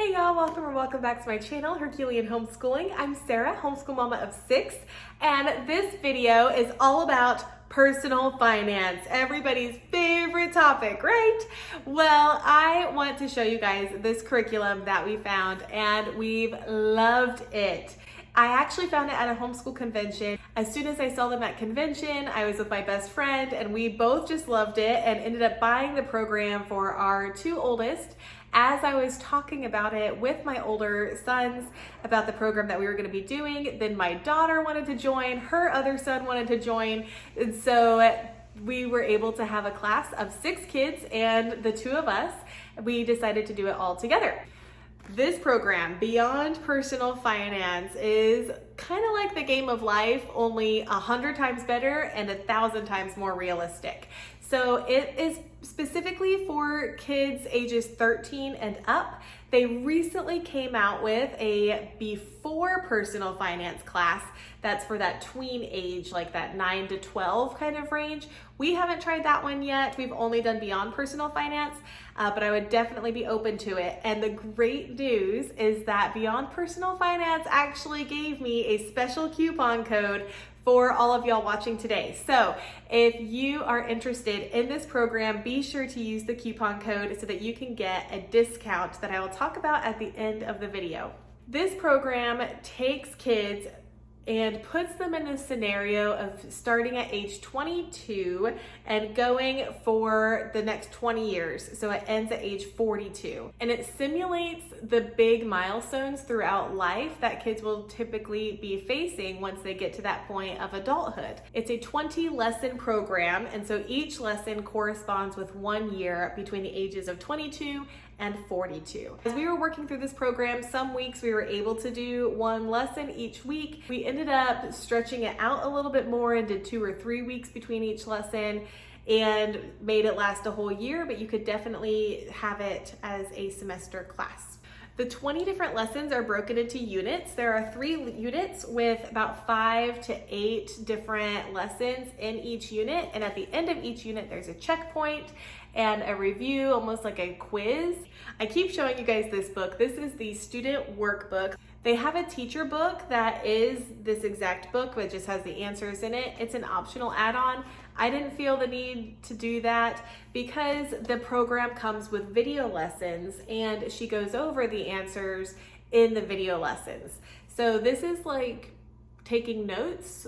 Hey y'all, welcome back to my channel, Herculean Homeschooling. I'm Sarah, homeschool mama of 6, and this video is all about personal finance, everybody's favorite topic, right? Well, I want to show you guys this curriculum that we found, and we've loved it. I actually found it at a homeschool convention. As soon as I saw them at convention, I was with my best friend and we both just loved it and ended up buying the program for our two oldest. As I was talking about it with my older sons about the program that we were going to be doing, then my daughter wanted to join, her other son wanted to join, and so we were able to have a class of 6 kids and the 2 of us. We decided to do it all together. This program, Beyond Personal Finance, is kind of like the game of life, only 100 times better and 1,000 times more realistic. So it is specifically for kids ages 13 and up. They recently came out with a before personal finance class that's for that tween age, like that 9 to 12 kind of range. We haven't tried that one yet. We've only done Beyond Personal Finance, but I would definitely be open to it. And the great news is that Beyond Personal Finance actually gave me a special coupon code for all of y'all watching today. So if you are interested in this program, be sure to use the coupon code so that you can get a discount that I will talk about at the end of the video. This program takes kids and puts them in a scenario of starting at age 22 and going for the next 20 years. So it ends at age 42. And it simulates the big milestones throughout life that kids will typically be facing once they get to that point of adulthood. It's a 20 lesson program, and so each lesson corresponds with 1 year between the ages of 22 and 42. As we were working through this program, some weeks we were able to do 1 lesson each week. We ended up stretching it out a little bit more and did 2 or 3 weeks between each lesson and made it last a whole year, but you could definitely have it as a semester class. The 20 different lessons are broken into units. There are 3 units with about 5 to 8 different lessons in each unit. And at the end of each unit, there's a checkpoint and a review, almost like a quiz. I keep showing you guys this book. This is the student workbook. They have a teacher book that is this exact book, but just has the answers in it. It's an optional add-on. I didn't feel the need to do that because the program comes with video lessons and she goes over the answers in the video lessons. So this is like taking notes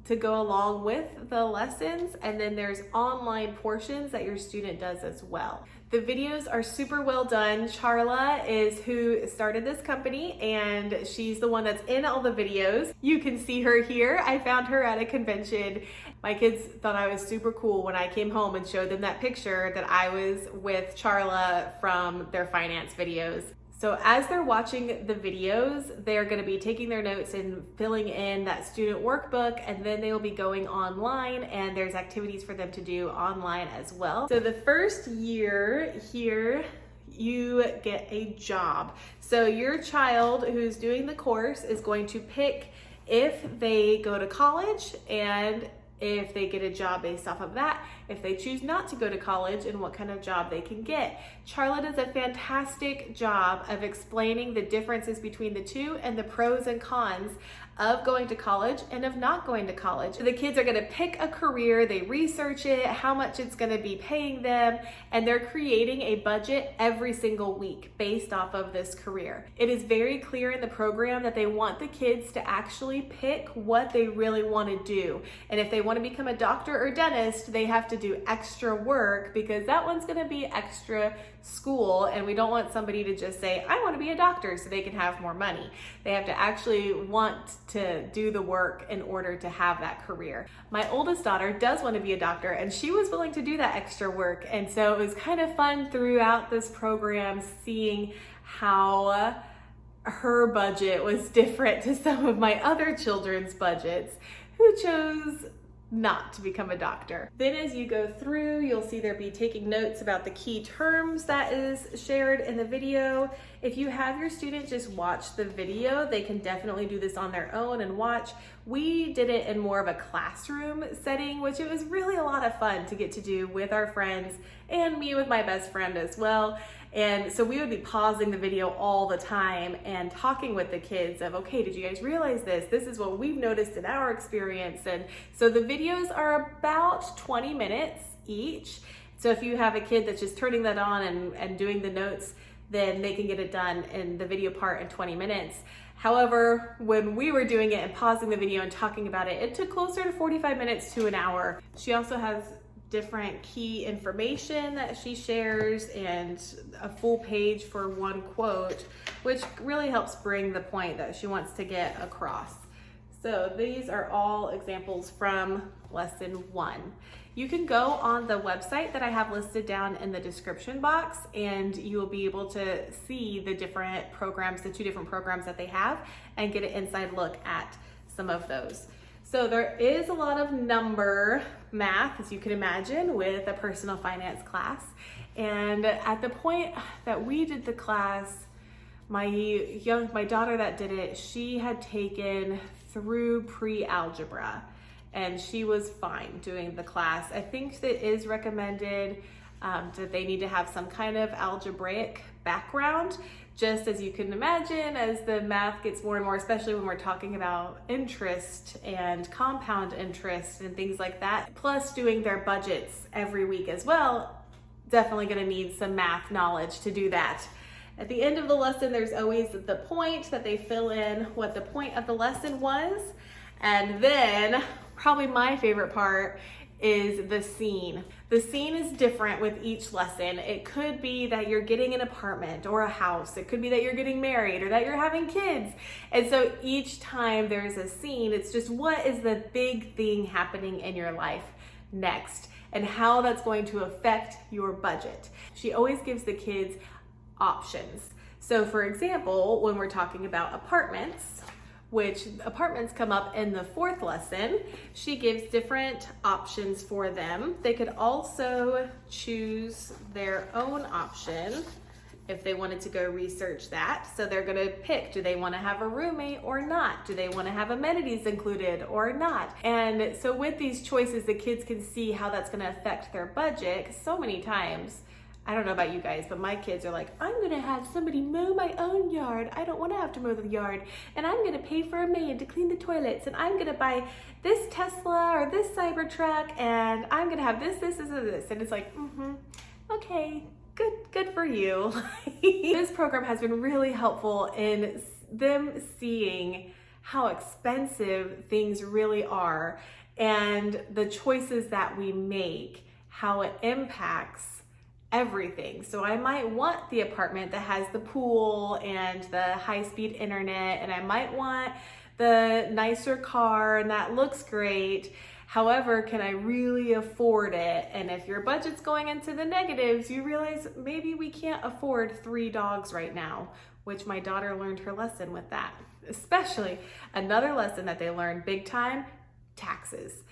to go along with the lessons, and then there's online portions that your student does as well. The videos are super well done. Charla is who started this company, and she's the one that's in all the videos. You can see her here. I found her at a convention. My kids thought I was super cool when I came home and showed them that picture that I was with Charla from their finance videos. So as they're watching the videos, they're going to be taking their notes and filling in that student workbook, and then they will be going online, and there's activities for them to do online as well. So the first year here, you get a job. So your child who's doing the course is going to pick if they go to college and if they get a job based off of that, if they choose not to go to college and what kind of job they can get. Charlotte does a fantastic job of explaining the differences between the two and the pros and cons of going to college and of not going to college. The kids are going to pick a career, they research it, how much it's going to be paying them, and they're creating a budget every single week based off of this career. It is very clear in the program that they want the kids to actually pick what they really want to do. And if they want to become a doctor or dentist, they have to do extra work because that one's going to be extra school, and we don't want somebody to just say, I want to be a doctor so they can have more money. They have to actually want to do the work in order to have that career. My oldest daughter does want to be a doctor, and she was willing to do that extra work, and so it was kind of fun throughout this program seeing how her budget was different to some of my other children's budgets who chose not to become a doctor. Then as you go through, you'll see there be taking notes about the key terms that is shared in the video. If you have your student just watch the video, they can definitely do this on their own and watch. We did it in more of a classroom setting, which it was really a lot of fun to get to do with our friends and me with my best friend as well. And so we would be pausing the video all the time and talking with the kids of, okay, did you guys realize this? This is what we've noticed in our experience. And so the videos are about 20 minutes each. So if you have a kid that's just turning that on and doing the notes, then they can get it done in the video part in 20 minutes. However, when we were doing it and pausing the video and talking about it, it took closer to 45 minutes to an hour. She also has different key information that she shares and a full page for one quote, which really helps bring the point that she wants to get across. So these are all examples from lesson 1. You can go on the website that I have listed down in the description box, and you will be able to see the different programs, the 2 different programs that they have, and get an inside look at some of those. So there is a lot of number math, as you can imagine, with a personal finance class. And at the point that we did the class, my daughter that did it, she had taken through pre-algebra and she was fine doing the class. I think that it is recommended that they need to have some kind of algebraic background, just as you can imagine, as the math gets more and more, especially when we're talking about interest and compound interest and things like that, plus doing their budgets every week as well, definitely gonna need some math knowledge to do that. At the end of the lesson, there's always the point that they fill in what the point of the lesson was. And then probably my favorite part is the scene. The scene is different with each lesson. It could be that you're getting an apartment or a house. It could be that you're getting married or that you're having kids. And so each time there's a scene, it's just what is the big thing happening in your life next and how that's going to affect your budget. She always gives the kids options. So for example, when we're talking about apartments, which apartments come up in the 4th lesson, she gives different options for them. They could also choose their own option if they wanted to go research that. So they're gonna pick, do they wanna have a roommate or not? Do they wanna have amenities included or not? And so with these choices, the kids can see how that's gonna affect their budget. 'Cause so many times, I don't know about you guys, but my kids are like, I'm gonna have somebody mow my own yard. I don't wanna have to mow the yard. And I'm gonna pay for a maid to clean the toilets. And I'm gonna buy this Tesla or this Cybertruck. And I'm gonna have this, this, this, and this. And it's like, okay, good for you. This program has been really helpful in them seeing how expensive things really are and the choices that we make, how it impacts everything. So I might want the apartment that has the pool and the high-speed internet, and I might want the nicer car and that looks great. However, can I really afford it? And if your budget's going into the negatives, you realize maybe we can't afford 3 dogs right now, which my daughter learned her lesson with that. Especially another lesson that they learned big time, taxes.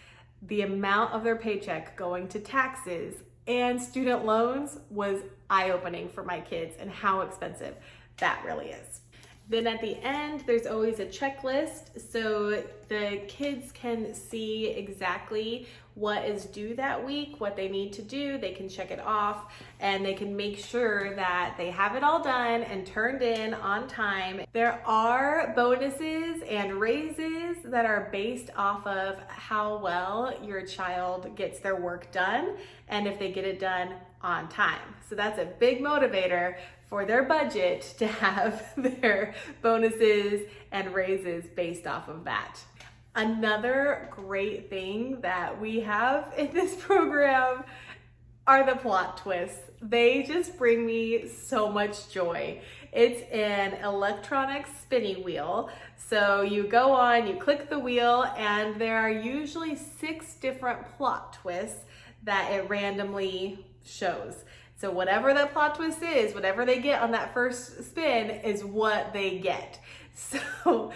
The amount of their paycheck going to taxes and student loans was eye-opening for my kids and how expensive that really is. Then at the end, there's always a checklist so the kids can see exactly what is due that week, what they need to do. They can check it off and they can make sure that they have it all done and turned in on time. There are bonuses and raises that are based off of how well your child gets their work done and if they get it done on time. So that's a big motivator for their budget to have their bonuses and raises based off of that. Another great thing that we have in this program are the plot twists. They just bring me so much joy. It's an electronic spinning wheel. So you go on, you click the wheel, and there are usually 6 different plot twists that it randomly shows. So whatever that plot twist is, whatever they get on that first spin is what they get. So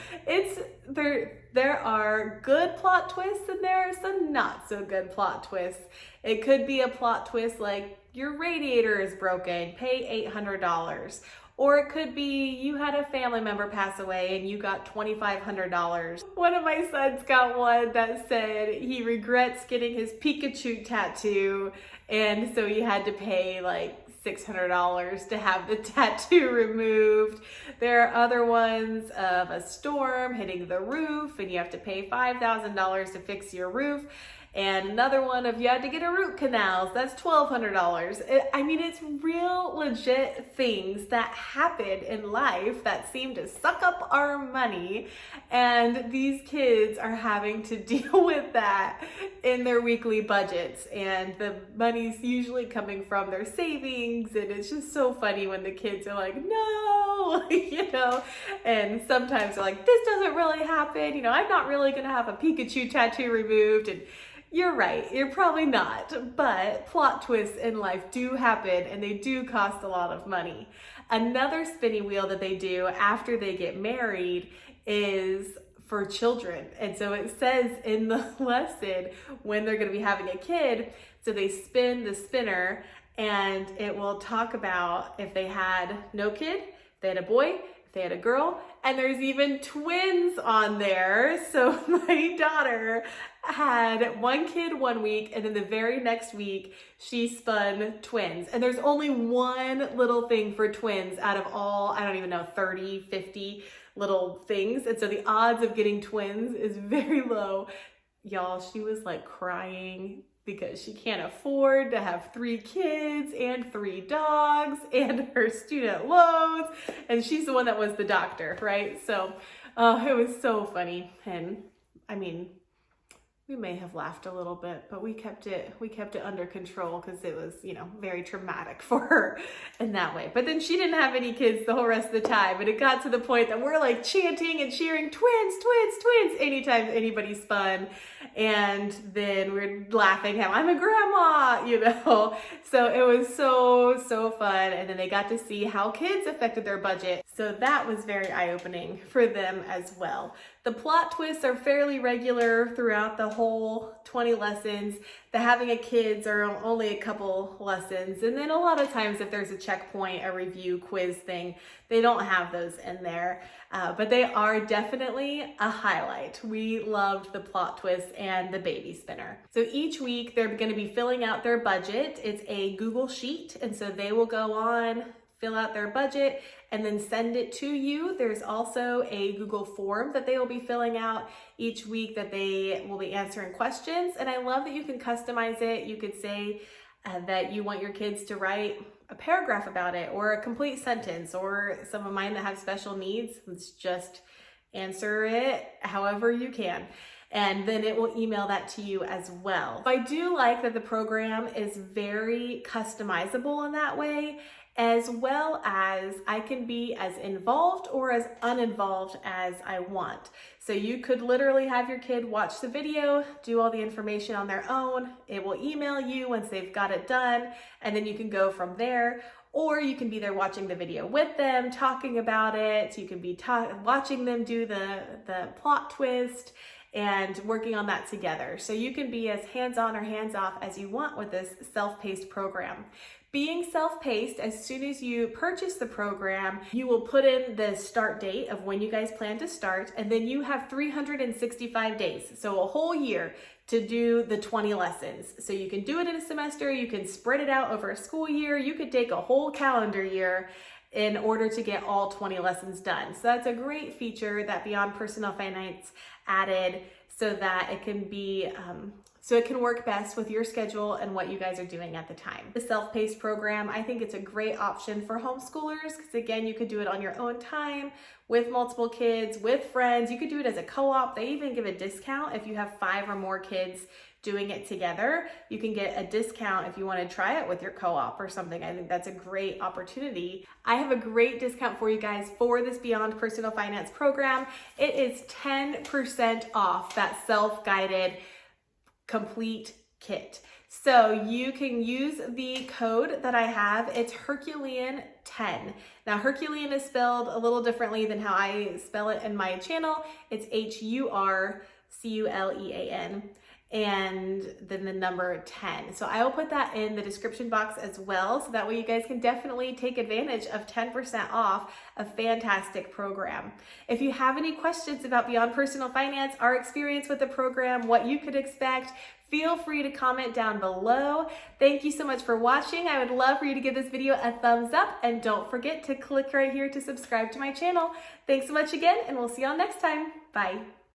there are good plot twists and there are some not so good plot twists. It could be a plot twist like your radiator is broken, pay $800. Or it could be you had a family member pass away and you got $2,500. One of my sons got one that said he regrets getting his Pikachu tattoo, and so he had to pay like $600 to have the tattoo removed. There are other ones of a storm hitting the roof and you have to pay $5,000 to fix your roof. And another one of you had to get a root canal, that's $1,200. I mean, it's real legit things that happen in life that seem to suck up our money. And these kids are having to deal with that in their weekly budgets. And the money's usually coming from their savings. And it's just so funny when the kids are like, no, you know, and sometimes they're like, this doesn't really happen. You know, I'm not really going to have a Pikachu tattoo removed. And you're right, you're probably not, but plot twists in life do happen and they do cost a lot of money. Another spinning wheel that they do after they get married is for children. And so it says in the lesson when they're going to be having a kid, so they spin the spinner and it will talk about if they had no kid, if they had a boy, if they had a girl, and there's even twins on there. So my daughter had one kid one week and then the very next week she spun twins. And there's only one little thing for twins out of all, I don't even know, 30, 50 little things. And so the odds of getting twins is very low. Y'all, she was like crying because she can't afford to have 3 kids and 3 dogs and her student loans. And she's the one that was the doctor, right? So it was so funny. And I mean, we may have laughed a little bit, but we kept it under control because it was, you know, very traumatic for her in that way. But then she didn't have any kids the whole rest of the time. And it got to the point that we're like chanting and cheering, twins, twins, twins, anytime anybody spun. And then we're laughing how I'm a grandma, you know. So it was so fun. And then they got to see how kids affected their budget. So that was very eye-opening for them as well. The plot twists are fairly regular throughout the whole 20 lessons. The having a kids are only a couple lessons. And then a lot of times if there's a checkpoint, a review, quiz thing, they don't have those in there. But they are definitely a highlight. We loved the plot twist and the baby spinner. So each week they're going to be filling out their budget. It's a Google Sheet. And so they will go on, fill out their budget, and then send it to you. There's also a Google form that they will be filling out each week that they will be answering questions. And I love that you can customize it. You could say that you want your kids to write a paragraph about it or a complete sentence, or some of mine that have special needs, let's just answer it however you can. And then it will email that to you as well. I do like that the program is very customizable in that way, as well as I can be as involved or as uninvolved as I want. So you could literally have your kid watch the video, do all the information on their own. It will email you once they've got it done, and then you can go from there. Or you can be there watching the video with them, talking about it. You can be watching them do the plot twist and working on that together. So you can be as hands-on or hands-off as you want with this self-paced program. Being self-paced, as soon as you purchase the program, you will put in the start date of when you guys plan to start, and then you have 365 days, so a whole year, to do the 20 lessons. So you can do it in a semester, you can spread it out over a school year, you could take a whole calendar year in order to get all 20 lessons done. So that's a great feature that Beyond Personal Finance added so that it can be so it can work best with your schedule and what you guys are doing at the time. The self-paced program, I think it's a great option for homeschoolers because again, you could do it on your own time with multiple kids, with friends. You could do it as a co-op. They even give a discount if you have 5 or more kids doing it together. You can get a discount if you want to try it with your co-op or something. I think that's a great opportunity. I have a great discount for you guys for this Beyond Personal Finance program. It is 10% off that self-guided complete kit. So you can use the code that I have. It's Herculean10. Now Herculean is spelled a little differently than how I spell it in my channel. It's H-U-R-C-U-L-E-A-N. And then the number 10. So I will put that in the description box as well. So that way you guys can definitely take advantage of 10% off a fantastic program. If you have any questions about Beyond Personal Finance, our experience with the program, what you could expect, feel free to comment down below. Thank you so much for watching. I would love for you to give this video a thumbs up, and don't forget to click right here to subscribe to my channel. Thanks so much again, and we'll see y'all next time. Bye.